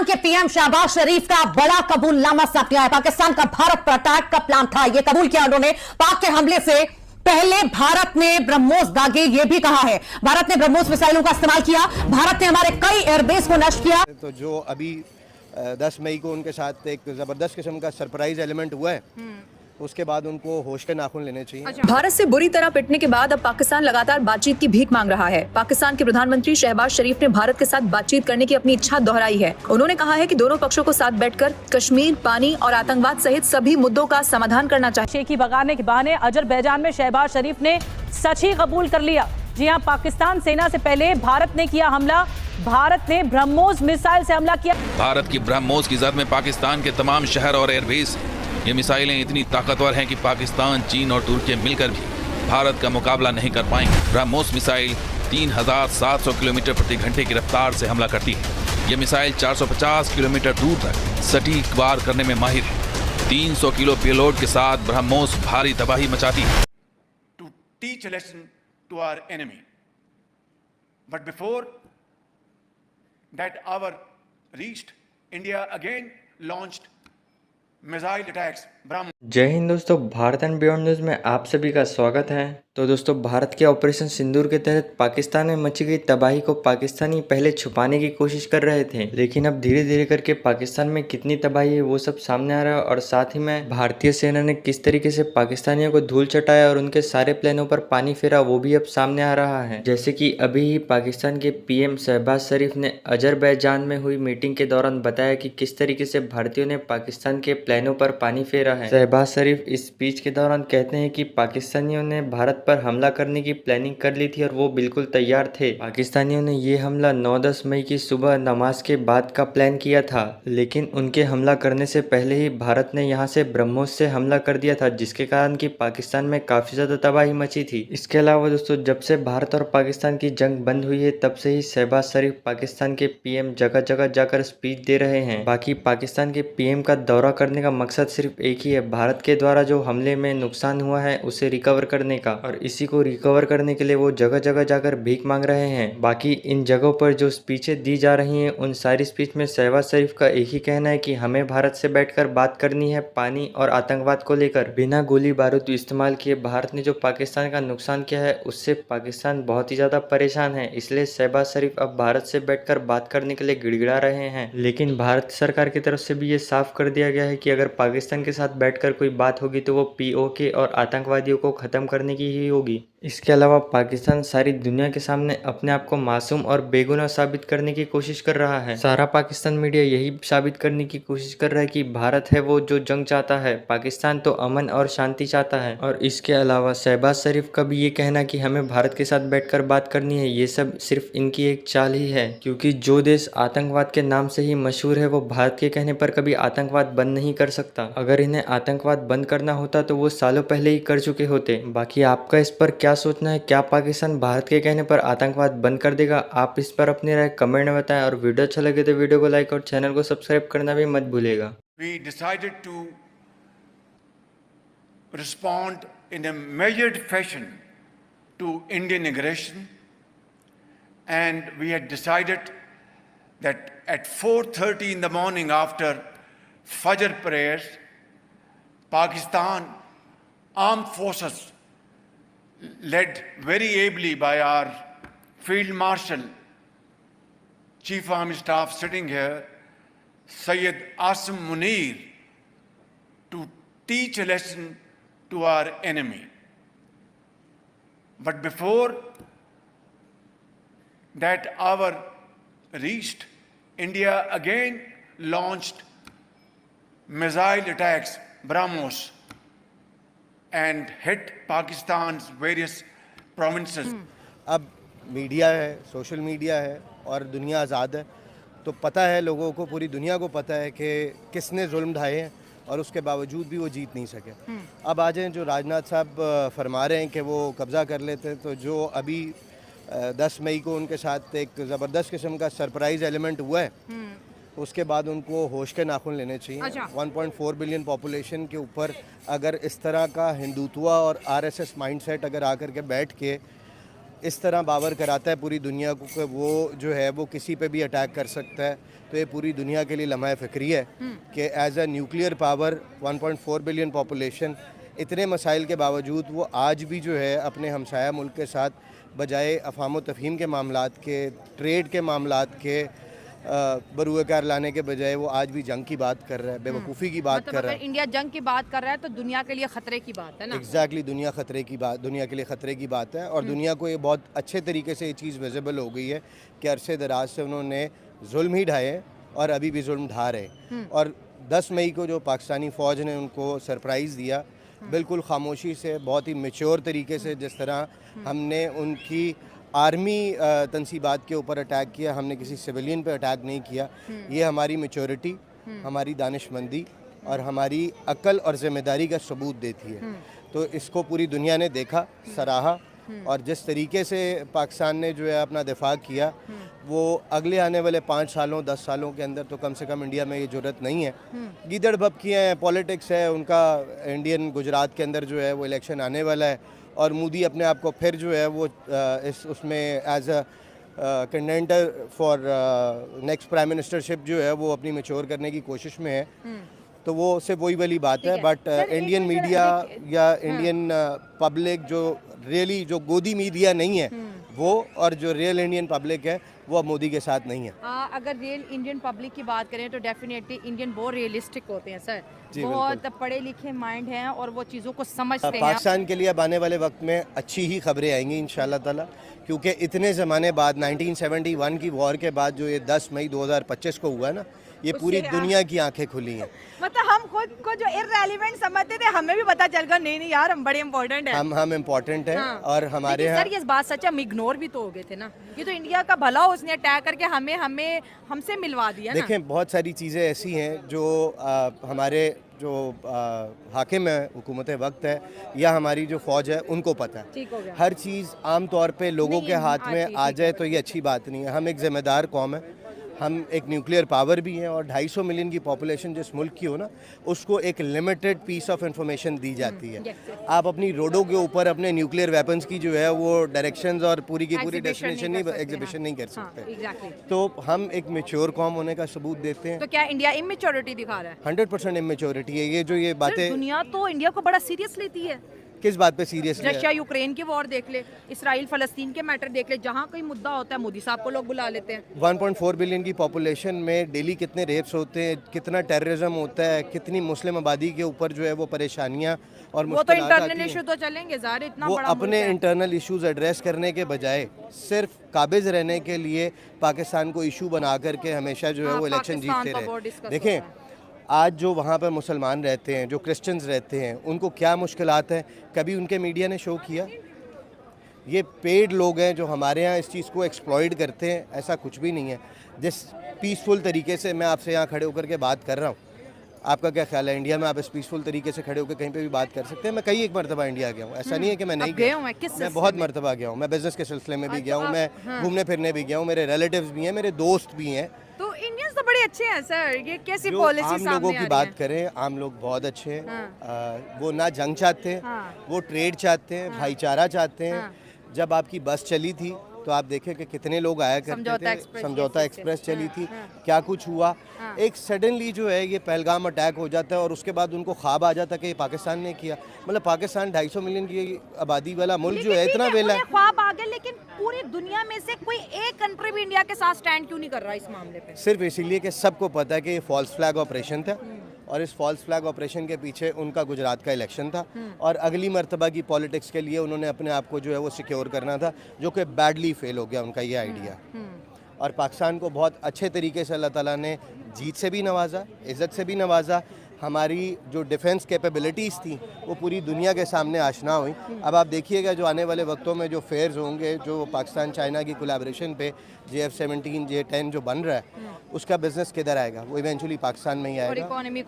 पाकिस्तान के पीएम शहबाज शरीफ का बड़ा कबूलनामा सामने आया। पाकिस्तान का भारत पर अटैक का प्लान था, यह कबूल किया उन्होंने। पाक के हमले से पहले भारत ने ब्रह्मोस दागे, यह भी कहा है। भारत ने ब्रह्मोस मिसाइलों का इस्तेमाल किया, भारत ने हमारे कई एयरबेस को नष्ट किया। तो जो अभी 10 मई को उनके साथ एक जबरदस्त किस्म का सरप्राइज एलिमेंट हुआ है, उसके बाद उनको होश के नाखून लेने चाहिए। भारत से बुरी तरह पिटने के बाद अब पाकिस्तान लगातार बातचीत की भीख मांग रहा है। पाकिस्तान के प्रधानमंत्री शहबाज शरीफ ने भारत के साथ बातचीत करने की अपनी इच्छा दोहराई है। उन्होंने कहा है कि दोनों पक्षों को साथ बैठकर कश्मीर, पानी और आतंकवाद सहित सभी मुद्दों का समाधान करना चाहिए। शेखी भगाने के बहाने अजरबैजान में शहबाज शरीफ ने सच ही कबूल कर लिया। जी हां, पाकिस्तान सेना से पहले भारत ने किया हमला। भारत ने ब्रह्मोस मिसाइल से हमला किया। भारत की ब्रह्मोस की जद में पाकिस्तान के तमाम शहर और एयरबेस, ये मिसाइलें इतनी ताकतवर हैं कि पाकिस्तान, चीन और तुर्की मिलकर भी भारत का मुकाबला नहीं कर पाएंगे। ब्रह्मोस मिसाइल 3700 किलोमीटर प्रति घंटे की रफ्तार से हमला करती है। ये मिसाइल 450 किलोमीटर दूर तक सटीक वार करने में माहिर है। 300 किलो पेलोड के साथ ब्रह्मोस भारी तबाही मचाती है। To teach a lesson to our enemy, but before that hour reached, India again launched missile attacks BrahMos. जय हिंद दोस्तों, भारत एंड बियॉन्ड न्यूज़ में आप सभी का स्वागत है। तो दोस्तों, भारत के ऑपरेशन सिंदूर के तहत पाकिस्तान में मची गई तबाही को पाकिस्तानी पहले छुपाने की कोशिश कर रहे थे, लेकिन अब धीरे धीरे करके पाकिस्तान में कितनी तबाही है वो सब सामने आ रहा है। और साथ ही में भारतीय सेना ने किस तरीके से पाकिस्तानियों को धूल चटाया और उनके सारे प्लानों पर पानी फेरा, वो भी अब सामने आ रहा है। जैसे कि अभी ही पाकिस्तान के पीएम शहबाज शरीफ ने अजरबैजान में हुई मीटिंग के दौरान बताया कि किस तरीके से भारतीयों ने पाकिस्तान के प्लानों पर पानी फेरा है। शहबाज शरीफ इस स्पीच के दौरान कहते हैं कि पाकिस्तानियों ने भारत पर हमला करने की प्लानिंग कर ली थी और वो बिल्कुल तैयार थे। पाकिस्तानियों ने ये हमला 9-10 मई की सुबह नमाज के बाद का प्लान किया था, लेकिन उनके हमला करने से पहले ही भारत ने यहाँ से ब्रह्मोस से हमला कर दिया था, जिसके कारण कि पाकिस्तान में काफी ज्यादा तबाही मची थी। इसके अलावा दोस्तों, जब से भारत और पाकिस्तान की जंग बंद हुई है, तब से ही शहबाज शरीफ पाकिस्तान के पीएम जगह जगह जाकर स्पीच दे रहे हैं। बाकी पाकिस्तान के पीएम का दौरा करने का मकसद सिर्फ एक ही है, भारत के द्वारा जो हमले में नुकसान हुआ है उसे रिकवर करने का। और इसी को रिकवर करने के लिए वो जगह जगह जाकर भीख मांग रहे हैं। बाकी इन जगहों पर जो स्पीचें दी जा रही हैं, उन सारी स्पीच में शहबाज शरीफ का एक ही कहना है कि हमें भारत से बैठकर बात करनी है पानी और आतंकवाद को लेकर। बिना गोली बारूद इस्तेमाल किए भारत ने जो पाकिस्तान का नुकसान किया है, उससे पाकिस्तान बहुत ही ज्यादा परेशान है। इसलिए शहबाज शरीफ अब भारत से बैठकर बात करने के लिए गिड़गिड़ा रहे हैं। लेकिन भारत सरकार की तरफ से भी ये साफ कर दिया गया है कि अगर पाकिस्तान के साथ बैठकर कोई बात होगी तो वो पीओके और आतंकवादियों को खत्म करने की ही होगी। इसके अलावा पाकिस्तान सारी दुनिया के सामने अपने आप को मासूम और बेगुनाह साबित करने की कोशिश कर रहा है। सारा पाकिस्तान मीडिया यही साबित करने की कोशिश कर रहा है कि भारत है वो जो जंग चाहता है, पाकिस्तान तो अमन और शांति चाहता है। और इसके अलावा शहबाज शरीफ का भी ये कहना कि हमें भारत के साथ बैठकर बात करनी है, ये सब सिर्फ इनकी एक चाल ही है। क्योंकि जो देश आतंकवाद के नाम से ही मशहूर है, वो भारत के कहने पर कभी आतंकवाद बंद नहीं कर सकता। अगर इन्हें आतंकवाद बंद करना होता तो वो सालों पहले ही कर चुके होते। बाकी आपका इस पर क्या सोचना है? क्या पाकिस्तान भारत के कहने पर आतंकवाद बंद कर देगा? आप इस पर अपनी राय कमेंट में बताएं। और वीडियो अच्छा लगे तो वीडियो को लाइक और चैनल को सब्सक्राइब करना भी मत भूलिएगा। We decided to respond in a measured fashion to Indian aggression, and we had decided that at 4:30 in the morning after Fajr prayers, Pakistan armed forces led very ably by our Field Marshal, Chief Army Staff sitting here, Sayyid Asim Munir, to teach a lesson to our enemy. But before that hour reached, India again launched missile attacks, BrahMos, and hit Pakistan's various provinces. अब media है, social media है और दुनिया आज़ाद है, तो पता है लोगों को, पूरी दुनिया को पता है कि किसने जुल्म ढाए हैं और उसके बावजूद भी वो जीत नहीं सके। अब आ जाएँ, जो राजनाथ साहब फरमा रहे हैं कि वो कब्ज़ा कर लेते हैं, तो जो अभी 10 मई को उनके साथ एक ज़बरदस्त किस्म का सरप्राइज़ एलिमेंट हुआ है, उसके बाद उनको होश के नाखून लेने चाहिए। 1.4 बिलियन पॉपुलेशन के ऊपर अगर इस तरह का हिंदुत्व और आरएसएस माइंडसेट अगर आकर के बैठ के इस तरह बावर कराता है पूरी दुनिया को कि वो जो है वो किसी पे भी अटैक कर सकता है, तो ये पूरी दुनिया के लिए लम्हा फ़िक्री है कि as a nuclear power 1.4 billion population, इतने मसाइल के बावजूद वो आज भी जो है अपने हमसाया मुल्क के साथ बजाय अफ़ाम तफ़हीम के मामलात के, ट्रेड के मामलात के, बरूएकार लाने के बजाय वो आज भी जंग की बात कर रहा है, बेवकूफ़ी की बात कर रहा है। इंडिया जंग की बात कर रहा है तो दुनिया के लिए खतरे की बात है ना। एग्जैक्टली दुनिया के लिए ख़तरे की बात है, और दुनिया को ये बहुत अच्छे तरीके से ये चीज़ विजिबल हो गई है कि अरसे दराज से उन्होंने जुल्म ही ढाए हैं और अभी भी जुल्म ढा रहे हैं। और 10 मई को जो पाकिस्तानी फ़ौज ने उनको सरप्राइज़ दिया, बिल्कुल खामोशी से, बहुत ही मैच्योर तरीके से, जिस तरह हमने उनकी आर्मी तनसीबात के ऊपर अटैक किया, हमने किसी सिविलियन पे अटैक नहीं किया, ये हमारी मैच्योरिटी, हमारी दानिशमंदी और हमारी अक्ल और ज़िम्मेदारी का सबूत देती है। तो इसको पूरी दुनिया ने देखा, सराहा, और जिस तरीके से पाकिस्तान ने जो है अपना दिफा किया, वो अगले आने वाले 5 सालों 10 सालों के अंदर तो कम से कम इंडिया में ये ज़रूरत नहीं है। गीदड़ भपकी हैं, पॉलिटिक्स है उनका, इंडियन गुजरात के अंदर जो है वो इलेक्शन आने वाला है, और मोदी अपने आप को फिर जो है वो उसमें as a contender for next prime ministership जो है वो अपनी मैच्योर करने की कोशिश में है। तो वो सिर्फ वही वाली बात है, बट इंडियन मीडिया या इंडियन पब्लिक जो रियली जो गोदी मीडिया नहीं है वो, और जो रियल इंडियन पब्लिक है वो अब मोदी के साथ नहीं है। अगर रियल इंडियन पब्लिक की बात करें तो डेफिनेटली इंडियन बहुत रियलिस्टिक होते हैं सर, जी, बहुत पढ़े लिखे माइंड हैं और वो चीज़ों को समझते हैं। पाकिस्तान के लिए अब आने वाले वक्त में अच्छी ही खबरें आएंगी इंशाल्लाह ताला, क्योंकि इतने ज़माने बाद 1971 की वॉर के बाद जो ये 10 मई 2025 को हुआ ना, ये पूरी दुनिया की आंखें खुली हैं। मतलब हम खुद को जो इररेलेवेंट समझते थे, हमें भी पता चल गया नहीं यार हम बड़े इंपॉर्टेंट हैं। हम इम्पोर्टेंट हैं। हाँ। और हमारे यहाँ सर ये बात सच है, हम इग्नोर भी तो हो गए थे ना, ये तो इंडिया का भला उसने अटैक करके हमसे मिलवा दिया। देखें बहुत सारी चीज़ें ऐसी हैं जो हमारे जो हाकिम है, हुकूमत वक्त है, या हमारी जो फ़ौज है उनको पता है। हर चीज़ आम तौर पे लोगों के हाथ में आ जाए तो ये अच्छी बात नहीं है। हम एक ज़िम्मेदार कौम है, हम एक न्यूक्लियर पावर भी हैं, और 250 मिलियन की पॉपुलेशन जिस मुल्क की हो ना, उसको एक लिमिटेड पीस ऑफ इंफॉर्मेशन दी जाती है। आप अपनी रोडों के ऊपर अपने न्यूक्लियर वेपन्स की जो है वो डायरेक्शंस और पूरी की पूरी डेस्टिनेशन एग्जीबिशन नहीं कर सकते। तो हम एक मैच्योर कौम होने का सबूत देते हैं। तो क्या इंडिया इमेच्योरिटी दिखा रहा है? 100% इमेच्योरिटी है। ये जो ये बातें, दुनिया तो इंडिया को बड़ा सीरियस लेती है। किस बात पे सीरियस? रशिया यूक्रेन की वॉर देख ले, इसराइल फलस्तीन के मैटर देख ले, जहाँ कोई मुद्दा होता है मोदी साहब को लोग बुला लेते हैं। 1.4 बिलियन की पॉपुलेशन में डेली कितने रेप्स होते हैं, कितना टेररिज्म होता है, कितनी मुस्लिम आबादी के ऊपर जो है वो परेशानियां और वो तो इंटरनल इशू तो चलेंगे ज़ाहिर, इतना वो बड़ा अपने इंटरनल इश्यूज एड्रेस करने के बजाय सिर्फ काबिज रहने के लिए पाकिस्तान को इशू बना करके हमेशा जो है वो इलेक्शन जीतते रहे। देखें आज जो वहाँ पर मुसलमान रहते हैं, जो क्रिश्चियंस रहते हैं, उनको क्या मुश्किलात हैं, कभी उनके मीडिया ने शो किया? ये पेड लोग हैं जो हमारे यहाँ इस चीज़ को एक्सप्लॉइट करते हैं, ऐसा कुछ भी नहीं है। जिस पीसफुल तरीके से मैं आपसे यहाँ खड़े होकर के बात कर रहा हूँ, आपका क्या ख्याल है इंडिया में आप इस पीसफुल तरीके से खड़े होकर कहीं पे भी बात कर सकते हैं? मैं कई एक मरतबा इंडिया गया हूँ, ऐसा नहीं है कि मैं नहीं गया हूँ, मैं बहुत मरतबा गया हूँ। मैं बिजनेस के सिलसिले में भी गया हूँ, मैं घूमने फिरने भी गया हूँ, मेरे रिलेटिव्स भी हैं, मेरे दोस्त भी हैं। तो इंडियंस तो बड़े अच्छे हैं सर, ये कैसी पॉलिसी सामने आम लोगों की आ बात रही है? करें, आम लोग बहुत अच्छे हैं। वो ना जंग चाहते हैं, वो ट्रेड चाहते हैं, भाईचारा चाहते हैं। जब आपकी बस चली थी तो आप देखें कि कितने लोग आया करते थे, समझौता एक्सप्रेस चली थी, क्या कुछ हुआ। एक सडनली जो है ये पहलगाम अटैक हो जाता है और उसके बाद उनको ख्वाब आ जाता है कि ये पाकिस्तान ने किया। मतलब पाकिस्तान 250 मिलियन की आबादी वाला मुल्क जो है इतना वेला है। ख्वाब आ गए, लेकिन पूरी दुनिया में से कोई एक कंट्री भी इंडिया के साथ स्टैंड क्यों नहीं कर रहा इस मामले पे? सिर्फ इसीलिए कि सबको पता है कि ये फॉल्स फ्लैग ऑपरेशन था, और इस फॉल्स फ्लैग ऑपरेशन के पीछे उनका गुजरात का इलेक्शन था, और अगली मरतबा की पॉलिटिक्स के लिए उन्होंने अपने आप को जो है वो सिक्योर करना था, जो कि बैडली फेल हो गया उनका ये आइडिया। और पाकिस्तान को बहुत अच्छे तरीके से अल्लाह ताला ने जीत से भी नवाजा, इज़्ज़त से भी नवाजा। हमारी जो डिफेंस कैपेबिलिटीज़ थी वो पूरी दुनिया के सामने आशना हुई। अब आप देखिएगा जो आने वाले वक्तों में जो फेयर्स होंगे, जो पाकिस्तान चाइना की कोलैबोरेशन पे JF-17 J-10 जो बन रहा है, उसका बिजनेस किधर आएगा? वो इवेंचुअली पाकिस्तान में ही आएगा।